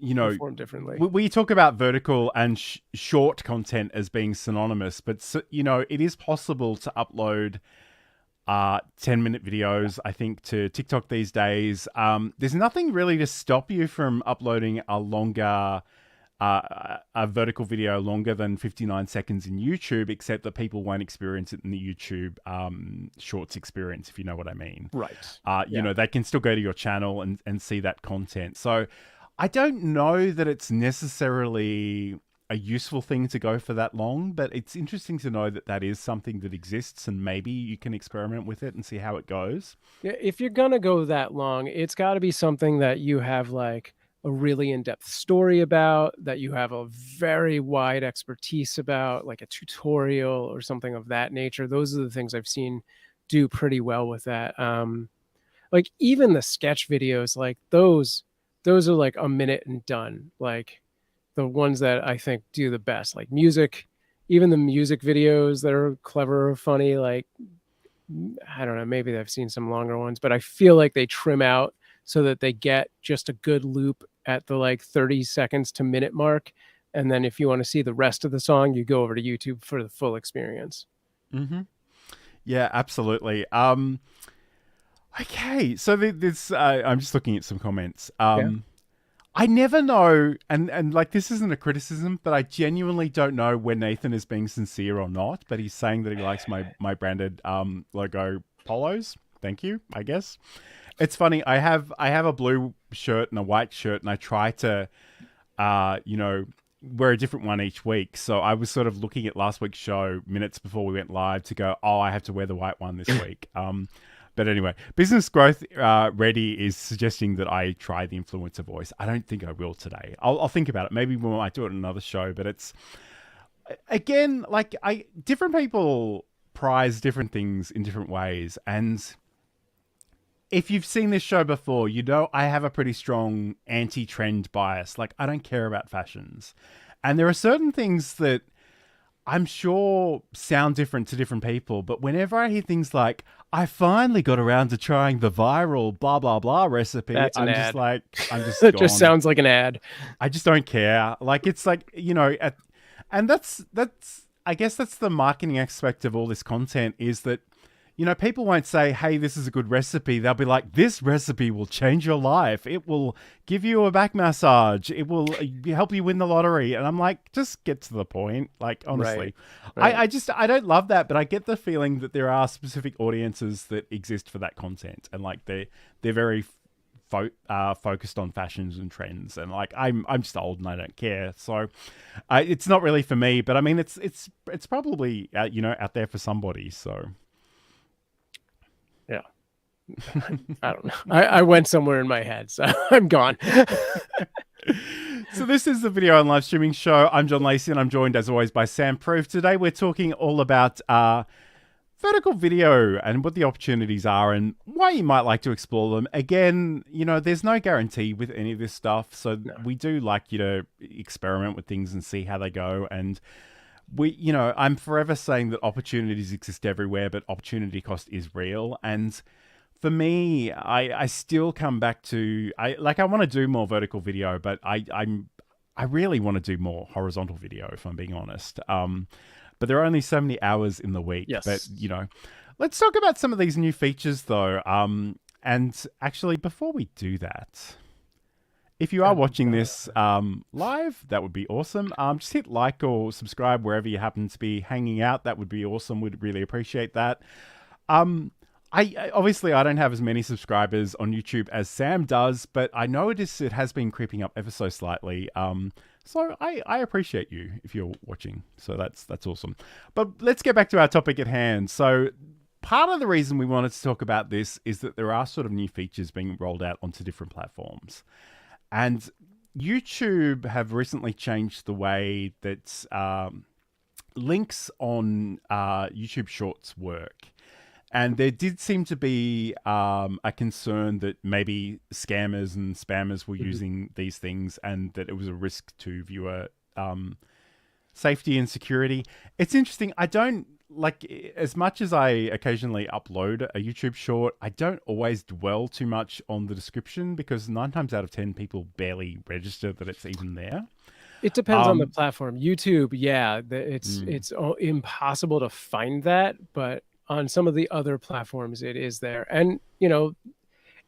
you know, perform differently. We talk about vertical and short content as being synonymous, but you know, it is possible to upload 10-minute videos, I think, to TikTok these days. There's nothing really to stop you from uploading a longer, a vertical video longer than 59 seconds in YouTube, except that people won't experience it in the YouTube Shorts experience, if you know what I mean. Right. You know, they can still go to your channel and see that content. So I don't know that it's necessarily a useful thing to go for that long, but it's interesting to know that that is something that exists, and maybe you can experiment with it and see how it goes. Yeah, if you're gonna go that long, it's got to be something that you have like a really in-depth story about, that you have a very wide expertise about, like a tutorial or something of that nature. Those are the things I've seen do pretty well with that. Like even the sketch videos, like those are like a minute and done. Like the ones that I think do the best, like music, even the music videos that are clever or funny, like, I don't know, maybe I've seen some longer ones, but I feel like they trim out so that they get just a good loop at the like 30 seconds to minute mark. And then if you want to see the rest of the song, you go over to YouTube for the full experience. Mm-hmm. Yeah, absolutely. Okay, so this I'm just looking at some comments. I never know, and like this isn't a criticism, but I genuinely don't know when Nathan is being sincere or not. But he's saying that he likes my branded logo polos. Thank you, I guess. It's funny. I have a blue shirt and a white shirt, and I try to, you know, wear a different one each week. So I was sort of looking at last week's show minutes before we went live to go, oh, I have to wear the white one this week. But anyway, Business Growth Ready is suggesting that I try the influencer voice. I don't think I will today. I'll think about it. Maybe we might do it in another show. But it's, again, like different people prize different things in different ways. And if you've seen this show before, you know I have a pretty strong anti-trend bias. Like, I don't care about fashions. And there are certain things that I'm sure sound different to different people, but whenever I hear things like, I finally got around to trying the viral blah, blah, blah recipe, That's an I'm ad. just like, I'm just It gone. just sounds like an ad. I just don't care. Like, it's like, you know, and that's, I guess that's the marketing aspect of all this content, is that, you know, people won't say, hey, this is a good recipe. They'll be like, this recipe will change your life. It will give you a back massage. It will help you win the lottery. And I'm like, just get to the point. Like, honestly, Right. I don't love that, but I get the feeling that there are specific audiences that exist for that content. And like, they're very focused on fashions and trends. And like, I'm just old and I don't care. So it's not really for me, but I mean, it's probably, you know, out there for somebody. So. Yeah. I don't know. I went somewhere in my head, so I'm gone. So this is the Video and Live Streaming Show. I'm John Lacey, and I'm joined as always by Sam Proof. Today we're talking all about vertical video and what the opportunities are and why you might like to explore them. Again, you know, there's no guarantee with any of this stuff, so we do like you to experiment with things and see how they go. And you know, I'm forever saying that opportunities exist everywhere, but opportunity cost is real. And for me, I still come back to, I want to do more vertical video, but I really want to do more horizontal video, if I'm being honest. But there are only so many hours in the week. Yes. But, you know, let's talk about some of these new features though. And actually, before we do that, if you are watching this live, that would be awesome. Just hit like or subscribe wherever you happen to be hanging out. That would be awesome. We'd really appreciate that. I obviously I don't have as many subscribers on YouTube as Sam does, but I notice it has been creeping up ever so slightly. So I appreciate you if you're watching. So that's awesome. But let's get back to our topic at hand. So part of the reason we wanted to talk about this is that there are sort of new features being rolled out onto different platforms. And YouTube have recently changed the way that links on YouTube Shorts work. And there did seem to be a concern that maybe scammers and spammers were using these things and that it was a risk to viewer safety and security. It's interesting. I don't like as much as I occasionally upload a YouTube short, I don't always dwell too much on the description because 9 times out of 10 people barely register that it's even there. It depends on the platform. YouTube, yeah, it's impossible to find that, but on some of the other platforms, it is there. And you know,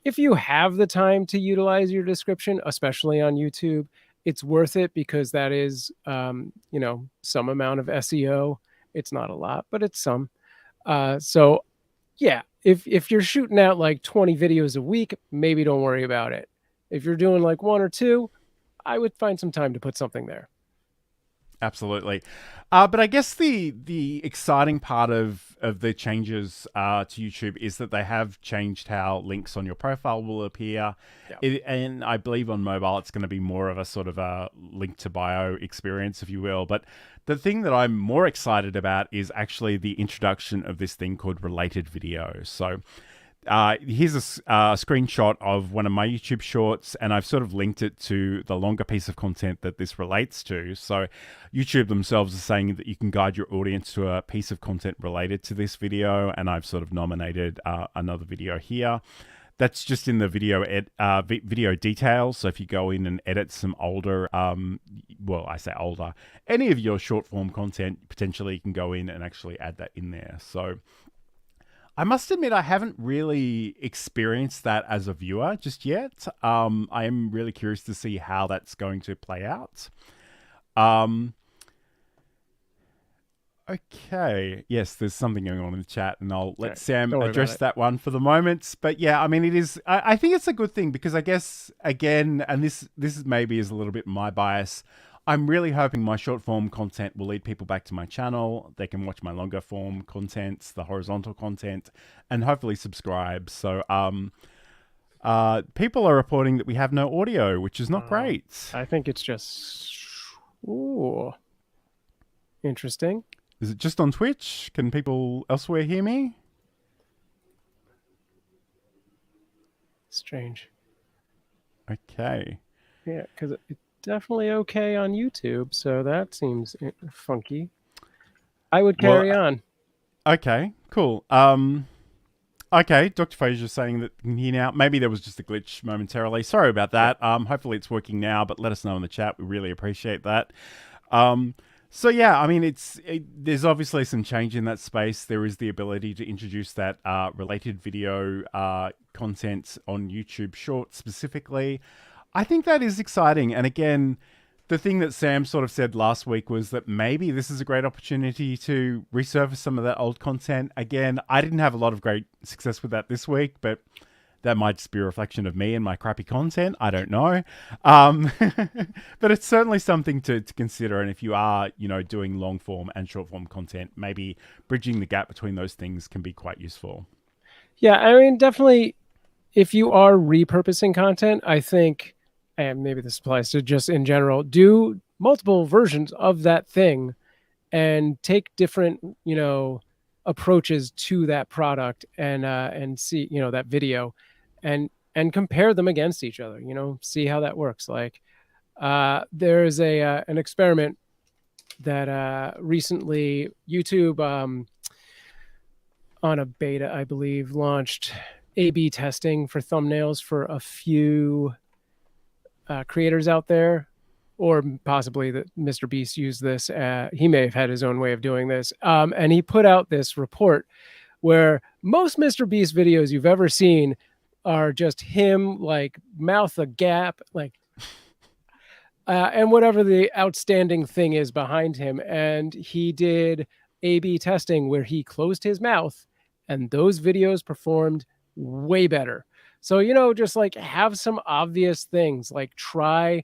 if you have the time to utilize your description, especially on YouTube, it's worth it because that is, you know, some amount of SEO. It's not a lot, but it's some. So yeah, if you're shooting out like 20 videos a week, maybe don't worry about it. If you're doing like 1 or 2, I would find some time to put something there. Absolutely. But I guess the exciting part of the changes to YouTube is that they have changed how links on your profile will appear. Yeah. And I believe on mobile, it's going to be more of a sort of a link to bio experience, if you will. But the thing that I'm more excited about is actually the introduction of this thing called related videos. So here's a screenshot of one of my YouTube shorts, and I've sort of linked it to the longer piece of content that this relates to. So YouTube themselves are saying that you can guide your audience to a piece of content related to this video, and I've sort of nominated another video here. That's just in the video details. So if you go in and edit some older, well, I say older, any of your short form content, potentially you can go in and actually add that in there. So I must admit, I haven't really experienced that as a viewer just yet. I am really curious to see how that's going to play out. Okay. Yes, there's something going on in the chat, and I'll let Sam address that one for the moment. But yeah, I mean, it is. I think it's a good thing because I guess, again, and this maybe is a little bit my bias, I'm really hoping my short form content will lead people back to my channel. They can watch my longer form content, the horizontal content, and hopefully subscribe. So people are reporting that we have no audio, which is not great. I think it's just interesting. Is it just on Twitch? Can people elsewhere hear me? Strange. Okay. Yeah, because it's definitely okay on YouTube, so that seems funky. I would carry on. Okay, cool. Okay, Dr. Fraser saying that you can hear now. Maybe there was just a glitch momentarily. Sorry about that. Hopefully it's working now, but let us know in the chat. We really appreciate that. So yeah, I mean, there's obviously some change in that space. There is the ability to introduce that related video content on YouTube Shorts specifically. I think that is exciting. And again, the thing that Sam sort of said last week was that maybe this is a great opportunity to resurface some of that old content. Again, I didn't have a lot of great success with that this week, but that might just be a reflection of me and my crappy content. I don't know. But it's certainly something to consider. And if you are, doing long form and short form content, maybe bridging the gap between those things can be quite useful. Yeah, I mean, definitely if you are repurposing content, I think, and maybe this applies to just in general, do multiple versions of that thing and take different, approaches to that product and see, that video and compare them against each other, see how that works. Like there's an experiment that recently YouTube on a beta, I believe, launched A/B testing for thumbnails for a few creators out there, or possibly that Mr. Beast used this. He may have had his own way of doing this. And he put out this report where most Mr. Beast videos you've ever seen are just him like mouth agape, like, and whatever the outstanding thing is behind him. And he did A/B testing where he closed his mouth and those videos performed way better. So, just like have some obvious things, like try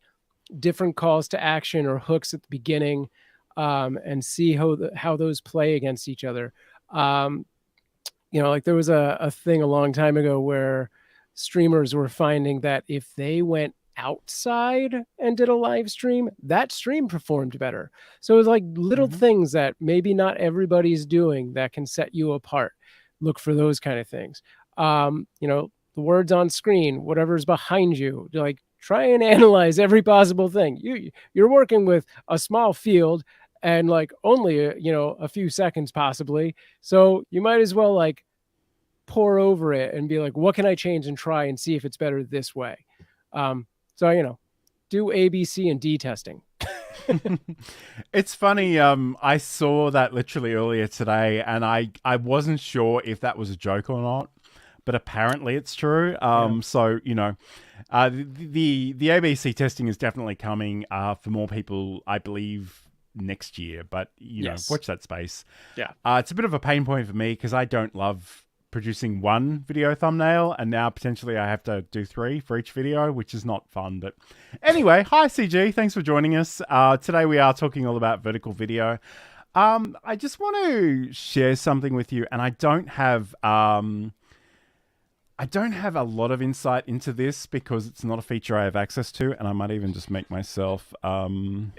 different calls to action or hooks at the beginning and see how those play against each other. Like there was a thing a long time ago where streamers were finding that if they went outside and did a live stream, that stream performed better. So it was like little things that maybe not everybody's doing that can set you apart. Look for those kind of things. The words on screen, whatever's behind you, like try and analyze every possible thing. You're working with a small field and like only a few seconds possibly. So you might as well like pour over it and be like, what can I change and try and see if it's better this way. So do A, B, C, and D testing. It's funny. I saw that literally earlier today, and I wasn't sure if that was a joke or not, but apparently it's true. So the ABC testing is definitely coming for more people, I believe, next year. But watch that space. Yeah, it's a bit of a pain point for me because I don't love producing one video thumbnail, and now potentially I have to do 3 for each video, which is not fun. But anyway, hi CG, thanks for joining us. Today we are talking all about vertical video. I just want to share something with you, and I don't have a lot of insight into this because it's not a feature I have access to, and I might even just make myself full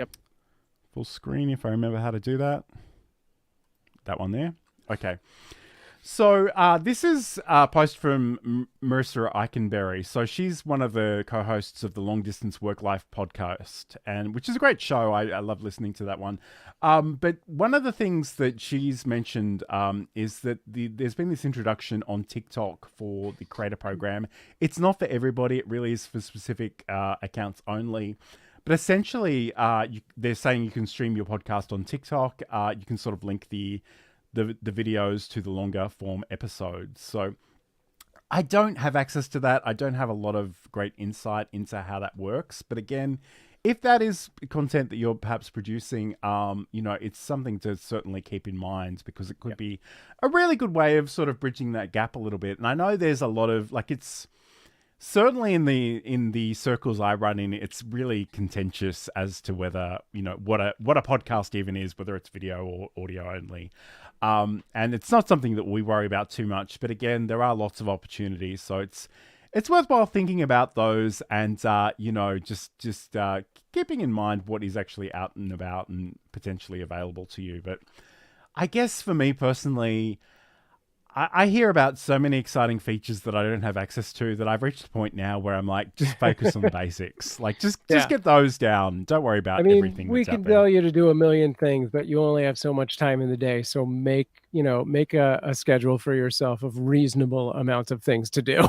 screen if I remember how to do that. That one there. Okay. So this is a post from Marissa Eikenberry. So she's one of the co-hosts of the Long Distance Work Life podcast, and which is a great show. I love listening to that one. But one of the things that she's mentioned is that there's been this introduction on TikTok for the creator program. It's not for everybody. It really is for specific accounts only. But essentially, they're saying you can stream your podcast on TikTok. You can sort of link the videos to the longer form episodes. So I don't have access to that. I don't have a lot of great insight into how that works. But again, if that is content that you're perhaps producing, it's something to certainly keep in mind because it could be a really good way of sort of bridging that gap a little bit. And I know there's a lot of it's certainly in the circles I run in, it's really contentious as to whether, what a podcast even is, whether it's video or audio only. And it's not something that we worry about too much, but again, there are lots of opportunities. So it's worthwhile thinking about those and, just keeping in mind what is actually out and about and potentially available to you. But I guess for me personally, I hear about so many exciting features that I don't have access to that I've reached a point now where I'm like, just focus on the basics. Like, just get those down. Don't worry about everything. We can tell you to do a million things, but you only have so much time in the day. So make a schedule for yourself of reasonable amounts of things to do.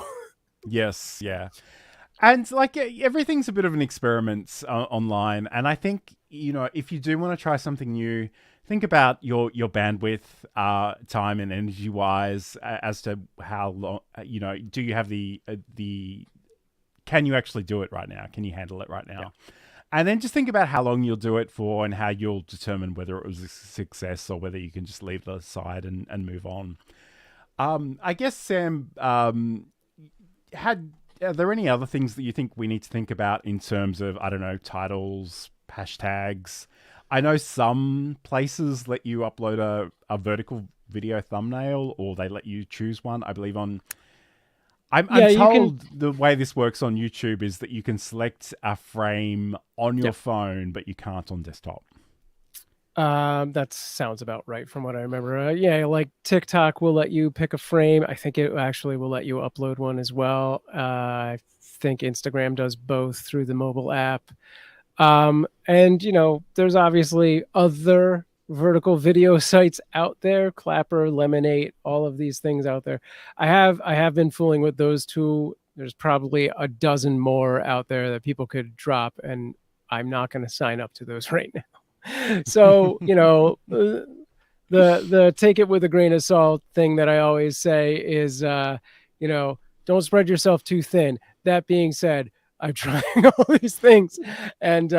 Yes, yeah. And everything's a bit of an experiment online. And I think, if you do want to try something new, think about your bandwidth, time and energy wise as to how long, do you have can you actually do it right now? Can you handle it right now? Yeah. And then just think about how long you'll do it for and how you'll determine whether it was a success or whether you can just leave it aside and move on. I guess, Sam, are there any other things that you think we need to think about in terms of, I don't know, titles, hashtags? I know some places let you upload a vertical video thumbnail, or they let you choose one. I believe I'm told the way this works on YouTube is that you can select a frame on your phone, but you can't on desktop. That sounds about right from what I remember. Like TikTok will let you pick a frame. I think it actually will let you upload one as well. I think Instagram does both through the mobile app. And there's obviously other vertical video sites out there, Clapper, Lemonade, all of these things out there. I have been fooling with those two. There's probably a dozen more out there that people could drop, and I'm not going to sign up to those right now. So, the take it with a grain of salt thing that I always say is, don't spread yourself too thin. That being said, I'm trying all these things, and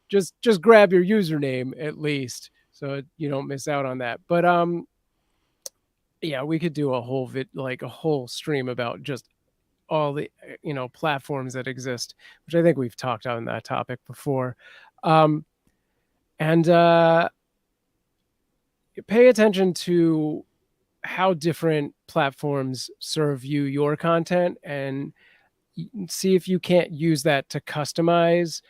just grab your username at least so you don't miss out on that. But we could do a whole a whole stream about just all the platforms that exist, which I think we've talked on that topic before. And pay attention to how different platforms serve you your content and see if you can't use that to customize,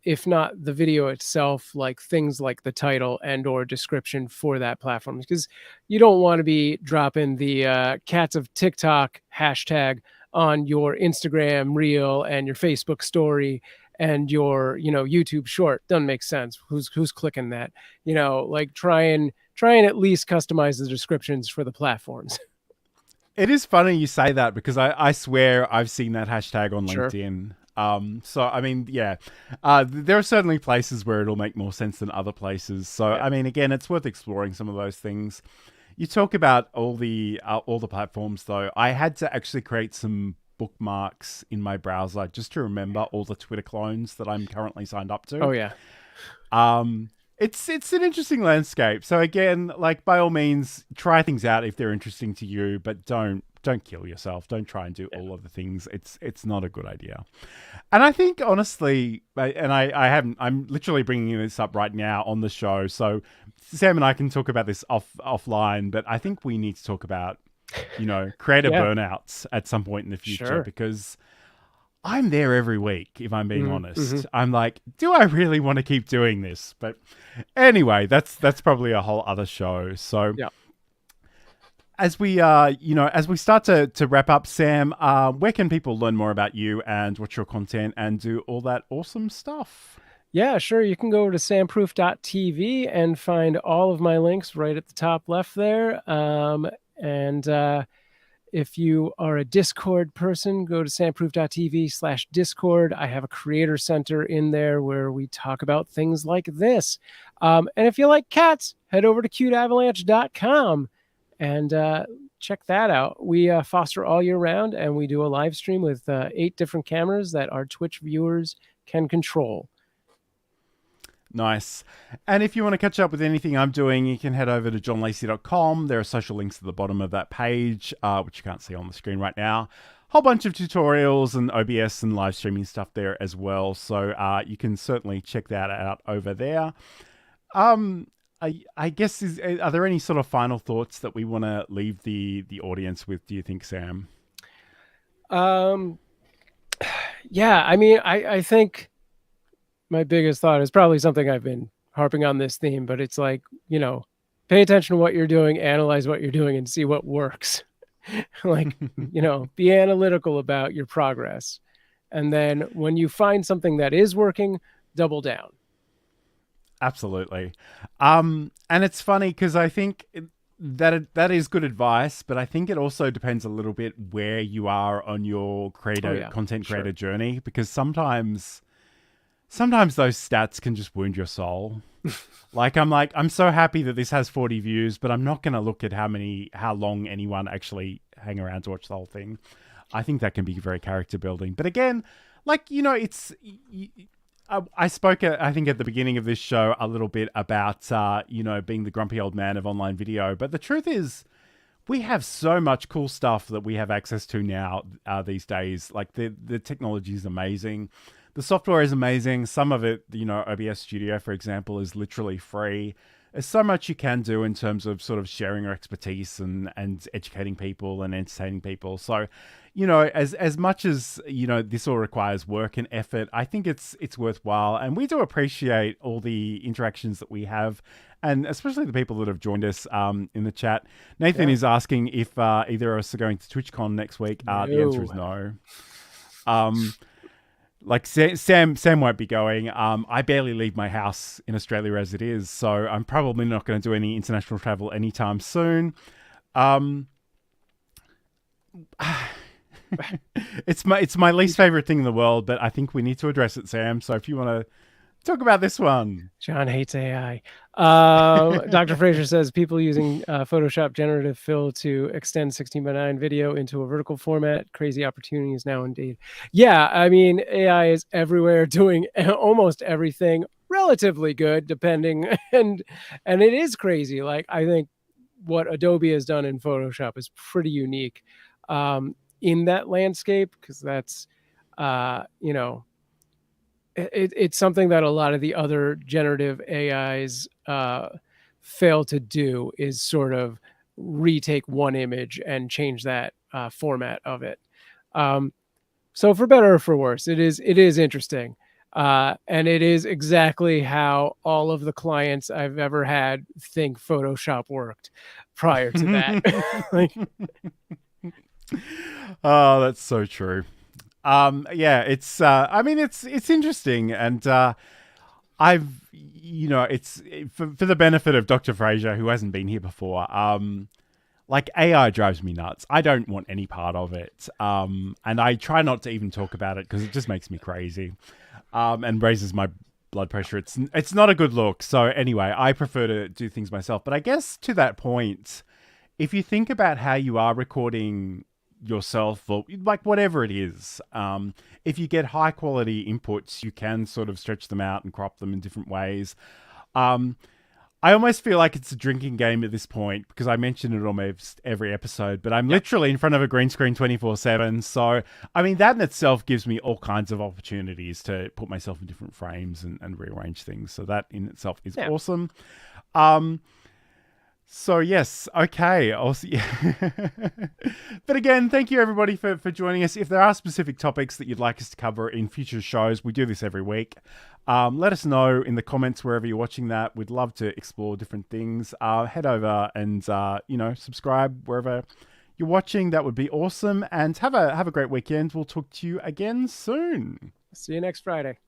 if not the video itself, like things like the title and or description for that platform, because you don't want to be dropping the cats of TikTok hashtag on your Instagram reel and your Facebook story and your, YouTube short doesn't make sense. Who's clicking that? Like try and at least customize the descriptions for the platforms. It is funny you say that, because I swear I've seen that hashtag on Sure. LinkedIn. So I mean, yeah, there are certainly places where it'll make more sense than other places. So I mean, again, it's worth exploring some of those things. You talk about all the platforms, though. I had to actually create some bookmarks in my browser just to remember all the Twitter clones that I'm currently signed up to. Oh yeah. It's an interesting landscape. So again, like, by all means, try things out if they're interesting to you, but don't kill yourself. Don't try and do all of the things. It's not a good idea. And I think, honestly, I'm literally bringing this up right now on the show, so Sam and I can talk about this offline, but I think we need to talk about, creator burnouts at some point in the future, because I'm there every week, if I'm being honest. I'm like, do I really want to keep doing this? But anyway, that's probably a whole other show. So as we start to wrap up, Sam, where can people learn more about you and watch your content and do all that awesome stuff? Yeah, sure. You can go to samproof.tv and find all of my links right at the top left there. If you are a Discord person, go to samproof.tv/Discord. I have a creator center in there where we talk about things like this. And if you like cats, head over to cuteavalanche.com and check that out. We foster all year round, and we do a live stream with 8 different cameras that our Twitch viewers can control. Nice. And if you want to catch up with anything I'm doing, you can head over to johnlacey.com. There are social links at the bottom of that page, which you can't see on the screen right now. Whole bunch of tutorials and OBS and live streaming stuff there as well. So you can certainly check that out over there. I guess, are there any sort of final thoughts that we want to leave the audience with, do you think, Sam? Yeah, I mean, I think my biggest thought is probably something I've been harping on this theme, but it's like, pay attention to what you're doing, analyze what you're doing, and see what works. Like, be analytical about your progress. And then when you find something that is working, double down. Absolutely. And it's funny because I think that is good advice, but I think it also depends a little bit where you are on your content creator journey, because sometimes those stats can just wound your soul. I'm so happy that this has 40 views, but I'm not going to look at how long anyone actually hang around to watch the whole thing. I think that can be very character building. But again, I spoke, I think, at the beginning of this show a little bit about, being the grumpy old man of online video. But the truth is, we have so much cool stuff that we have access to now these days. Like, the technology is amazing. The software is amazing. Some of it, OBS Studio, for example, is literally free. There's so much you can do in terms of sort of sharing your expertise and educating people and entertaining people. So, as much as, this all requires work and effort, I think it's worthwhile. And we do appreciate all the interactions that we have, and especially the people that have joined us in the chat. Nathan is asking if either of us are going to TwitchCon next week. The answer is no. Like, Sam won't be going. I barely leave my house in Australia as it is, so I'm probably not going to do any international travel anytime soon. It's my least favorite thing in the world, but I think we need to address it, Sam. So if you want to talk about this one. John hates AI. Dr. Fraser says people using Photoshop generative fill to extend 16:9 video into a vertical format. Crazy opportunities now, indeed. Yeah, I mean, AI is everywhere, doing almost everything relatively good, depending, and it is crazy. Like, I think what Adobe has done in Photoshop is pretty unique in that landscape, because that's it's something that a lot of the other generative AIs fail to do, is sort of retake one image and change that format of it. So for better or for worse, it is interesting. And it is exactly how all of the clients I've ever had think Photoshop worked prior to that. Oh, that's so true. Yeah, it's I mean it's interesting, and I've it's for the benefit of Dr. Fraser, who hasn't been here before. Like, AI drives me nuts. I don't want any part of it. And I try not to even talk about it because it just makes me crazy, and raises my blood pressure. It's not a good look. So anyway, I prefer to do things myself. But I guess to that point, if you think about how you are recording yourself, or like whatever it is, if you get high quality inputs, you can sort of stretch them out and crop them in different ways. I almost feel like it's a drinking game at this point, because I mention it almost every episode, but I'm literally in front of a green screen 24/7. So, I mean, that in itself gives me all kinds of opportunities to put myself in different frames and rearrange things. So that in itself is awesome. So yes, okay. I'll see. But again, thank you everybody for joining us. If there are specific topics that you'd like us to cover in future shows, we do this every week. Let us know in the comments wherever you're watching that. We'd love to explore different things. Head over and subscribe wherever you're watching. That would be awesome. And have a great weekend. We'll talk to you again soon. See you next Friday.